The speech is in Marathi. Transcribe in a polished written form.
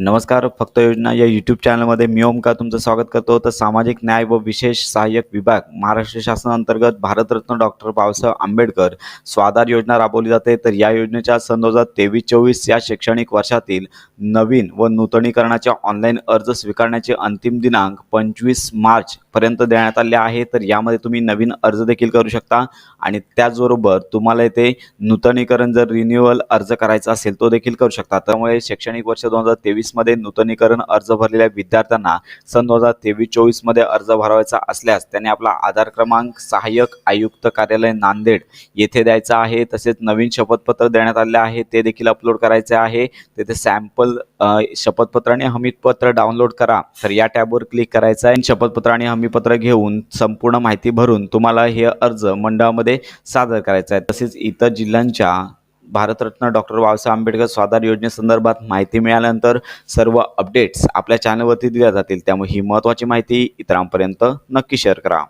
नमस्कार. फक्त योजना या यूट्यूब चॅनलमध्ये मी ओमकार तुमचं स्वागत करतो. तर सामाजिक न्याय व विशेष सहाय्यक विभाग महाराष्ट्र शासनाअंतर्गत भारतरत्न डॉक्टर बाबासाहेब आंबेडकर स्वाधार योजना राबवली जाते. तर या योजनेच्या सन 2023-24 या शैक्षणिक वर्षातील नवीन व नूतनीकरणाच्या ऑनलाईन अर्ज स्वीकारण्याचे अंतिम दिनांक 25 मार्च पर्यंत देण्यात आले आहे. तर यामध्ये तुम्ही नवीन अर्ज देखील करू शकता आणि त्याचबरोबर तुम्हाला इथे नूतनीकरण जर रिन्युअल अर्ज करायचा असेल तो देखील करू शकता. त्यामुळे शैक्षणिक वर्ष 2023 मध्ये नूतनीकरण अर्ज भरलेल्या विद्यार्थ्यांना सन 2023-24 मध्ये अर्ज भरवायचा असल्यास त्यांनी आपला आधार क्रमांक सहाय्यक आयुक्त कार्यालय नांदेड येथे द्यायचा आहे. तसेच नवीन शपथपत्र देण्यात आले आहे ते देखील अपलोड करायचे आहे. तेथे सॅम्पल शपथपत्र आणि हमीपत्र डाउनलोड करा. तर या टॅबवर क्लिक करायचं आहे. शपथपत्र आणि हमीपत्र घेऊन संपूर्ण माहिती भरून तुम्हाला हे अर्ज मंडळामध्ये सादर करायचा आहे. तसेच इतर जिल्ह्यांच्या भारतरत्न डॉक्टर बाबासाहेब आंबेडकर स्वाधार योजनेसंदर्भात माहिती मिळाल्यानंतर सर्व अपडेट्स आपल्या चॅनलवरती दिल्या जातील. त्यामुळे ही महत्त्वाची माहिती इतरांपर्यंत नक्की शेअर करा.